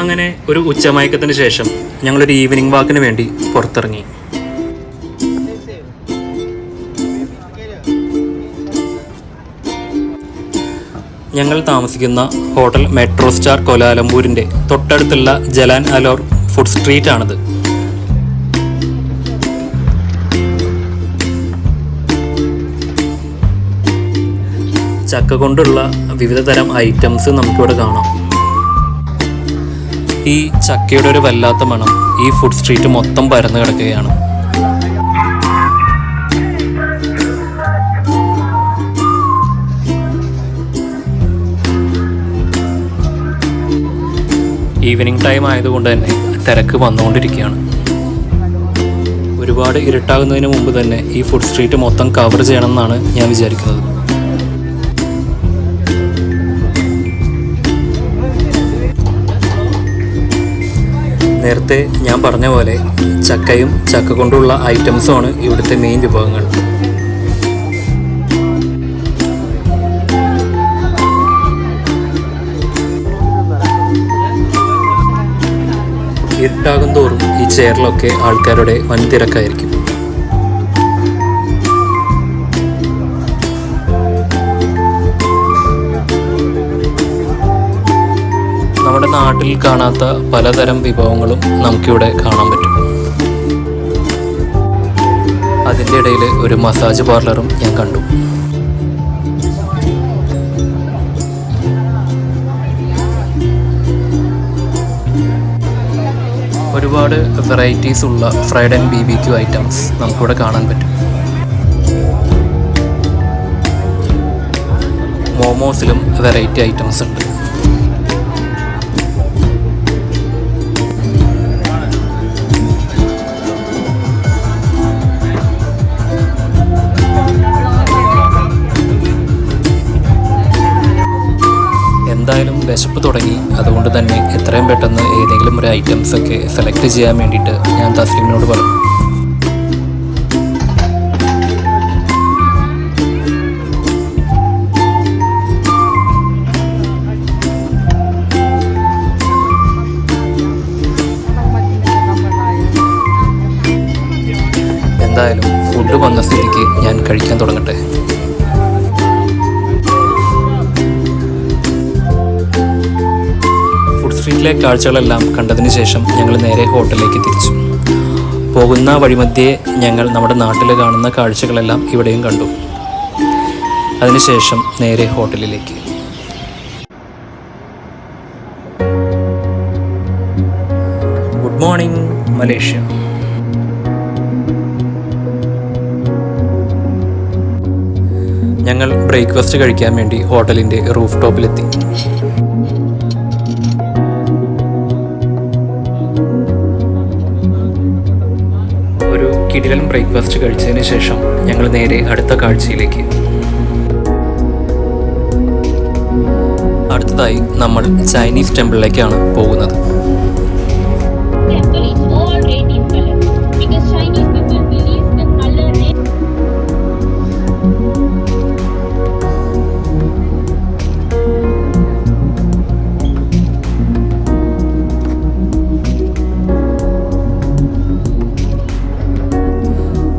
അങ്ങനെ ഒരു ഉച്ചമയക്കത്തിന് ശേഷം ഞങ്ങളൊരു ഈവനിങ് വാക്കിന് വേണ്ടി പുറത്തിറങ്ങി. ഞങ്ങൾ താമസിക്കുന്ന ഹോട്ടൽ മെട്രോ സ്റ്റാർ കോലാലംപൂരിൻ്റെ തൊട്ടടുത്തുള്ള ജലാൻ അലോർ ഫുഡ് സ്ട്രീറ്റ് ആണിത്. ചക്ക കൊണ്ടുള്ള വിവിധ തരം ഐറ്റംസ് നമുക്കിവിടെ കാണാം. ഈ ചക്കയുടെ ഒരു വല്ലാത്ത മണം ഈ ഫുഡ് സ്ട്രീറ്റ് മൊത്തം പരന്നു കിടക്കുകയാണ്. ഈവനിങ് ടൈം ആയതുകൊണ്ട് തന്നെ തിരക്ക് വന്നുകൊണ്ടിരിക്കുകയാണ്. ഒരുപാട് ഇരുട്ടാകുന്നതിന് മുമ്പ് തന്നെ ഈ ഫുഡ് സ്ട്രീറ്റ് മൊത്തം കവർ ചെയ്യണമെന്നാണ് ഞാൻ വിചാരിക്കുന്നത്. നേരത്തെ ഞാൻ പറഞ്ഞ പോലെ ചക്കയും ചക്ക കൊണ്ടുള്ള ഐറ്റംസുമാണ് ഇവിടുത്തെ മെയിൻ വിഭവങ്ങൾ. ഇരുട്ടാകും തോറും ഈ ചെയറിലൊക്കെ ആൾക്കാരുടെ വൻ തിരക്കായിരിക്കും. നമ്മുടെ നാട്ടിൽ കാണാത്ത പലതരം വിഭവങ്ങളും നമുക്കിവിടെ കാണാൻ പറ്റും. അതിൻ്റെ ഇടയിൽ ഒരു മസാജ് പാർലറും ഞാൻ കണ്ടു. ഒരുപാട് വെറൈറ്റീസ് ഉള്ള ഫ്രൈഡ് ആൻഡ് BBQ ഐറ്റംസ് നമുക്കിവിടെ കാണാൻ പറ്റും. മോമോസിലും വെറൈറ്റി ഐറ്റംസ് ഉണ്ട്. എന്തായാലും വിശപ്പ് തുടങ്ങി. അതുകൊണ്ട് തന്നെ എത്രയും പെട്ടെന്ന് ഏതെങ്കിലും ഒരു ഐറ്റംസ് ഒക്കെ സെലക്ട് ചെയ്യാൻ വേണ്ടിയിട്ട് ഞാൻ തസ്ലിമിനോട് പറഞ്ഞു. എന്തായാലും ഫുഡ് വന്ന സ്ഥിതിക്ക് ഞാൻ കഴിക്കാൻ തുടങ്ങട്ടെ. സ്ട്രീറ്റിലെ കാഴ്ചകളെല്ലാം കണ്ടതിന് ശേഷം ഞങ്ങൾ നേരെ ഹോട്ടലിലേക്ക് തിരിച്ചു. പോകുന്ന വഴിമധ്യേ ഞങ്ങൾ നമ്മുടെ നാട്ടിൽ കാണുന്ന കാഴ്ചകളെല്ലാം ഇവിടെയും കണ്ടു. അതിനുശേഷം നേരെ ഹോട്ടലിലേക്ക്. Good morning Malaysia. ഞങ്ങൾ ബ്രേക്ക്ഫാസ്റ്റ് കഴിക്കാൻ വേണ്ടി ഹോട്ടലിൻ്റെ റൂഫ് ടോപ്പിലെത്തി. കിടിലൻ ബ്രേക്ക്ഫാസ്റ്റ് കഴിച്ചതിന് ശേഷം ഞങ്ങൾ നേരെ അടുത്ത കാഴ്ചയിലേക്ക്. അടുത്തതായി നമ്മൾ ചൈനീസ് ടെമ്പിളിലേക്കാണ് പോകുന്നത്.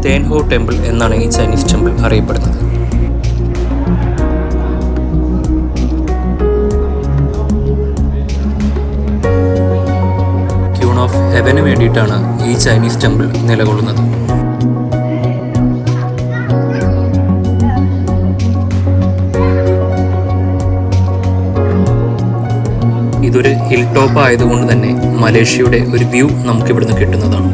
തേൻഹോ ടെമ്പിൾ എന്നാണ് ഈ ചൈനീസ് ടെമ്പിൾ അറിയപ്പെടുന്നത്. ക്യൂൺ ഓഫ് ഹെവന് വേണ്ടിയിട്ടാണ് ഈ ചൈനീസ് ടെമ്പിൾ നിലകൊള്ളുന്നത്. ഇതൊരു ഹിൽ ടോപ്പ് ആയതുകൊണ്ട് തന്നെ മലേഷ്യയുടെ ഒരു വ്യൂ നമുക്കിവിടുന്ന് കിട്ടുന്നതാണ്.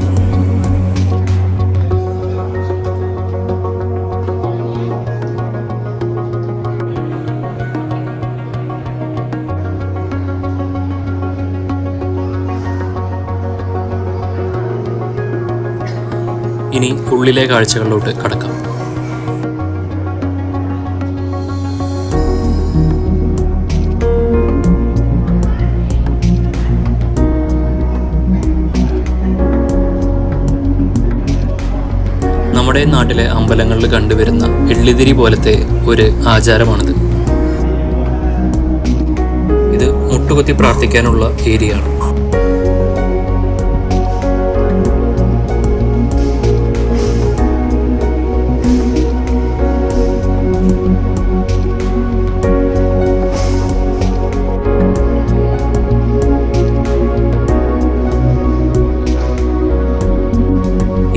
ഇനി ഉള്ളിലെ കാഴ്ചകളിലോട്ട് കടക്കാം. നമ്മുടെ നാട്ടിലെ അമ്പലങ്ങളിൽ കണ്ടുവരുന്ന എള്ളിതിരി പോലത്തെ ഒരു ആചാരമാണിത്. ഇത് മുട്ടുകുത്തി പ്രാർത്ഥിക്കാനുള്ള ഏരിയയാണ്.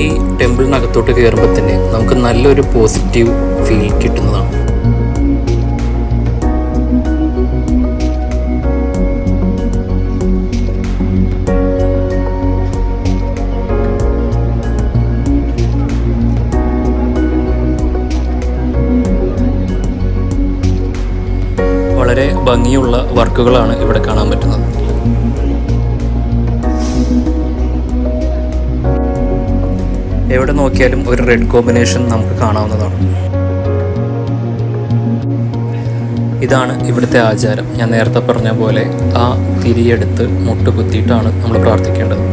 ഈ ടെമ്പിളിനകത്തോട്ട് കയറുമ്പോൾ തന്നെ നമുക്ക് നല്ലൊരു പോസിറ്റീവ് ഫീൽ കിട്ടുന്നതാണ്. വളരെ ഭംഗിയുള്ള വർക്കുകളാണ് ഇവിടെ കാണാൻ പറ്റുന്നത്. എവിടെ നോക്കിയാലും ഒരു റെഡ് കോമ്പിനേഷൻ നമുക്ക് കാണാവുന്നതാണ്. ഇതാണ് ഇവിടുത്തെ ആചാരം. ഞാൻ നേരത്തെ പറഞ്ഞ പോലെ ആ തിരിയെടുത്ത് മുട്ടുകുത്തിയിട്ടാണ് നമ്മൾ പ്രാർത്ഥിക്കേണ്ടത്.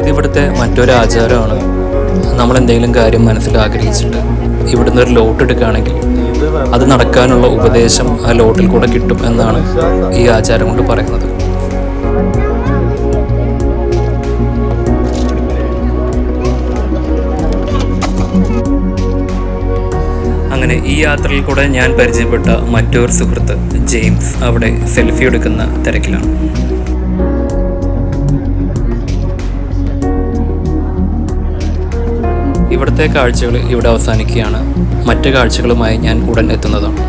ഇതിവിടുത്തെ മറ്റൊരു ആചാരമാണ്. നമ്മൾ എന്തെങ്കിലും കാര്യം മനസ്സിൽ ആഗ്രഹിച്ചിട്ട് ഇവിടുന്ന് ഒരു ലോട്ട് എടുക്കുകയാണെങ്കിൽ അത് നടക്കാനുള്ള ഉപദേശം ആ ലോട്ടിൽ കൂടെ കിട്ടും എന്നാണ് ഈ ആചാരം കൊണ്ട് പറയുന്നത്. അങ്ങനെ ഈ യാത്രയിൽ കൂടെ ഞാൻ പരിചയപ്പെട്ട മറ്റൊരു സുഹൃത്ത് ജെയിംസ് അവിടെ സെൽഫി എടുക്കുന്ന തിരക്കിലാണ്. ഇവിടുത്തെ കാഴ്ചകൾ ഇവിടെ അവസാനിക്കുകയാണ്. മറ്റ് കാഴ്ചകളുമായി ഞാൻ ഉടൻ എത്തുന്നതാണ്.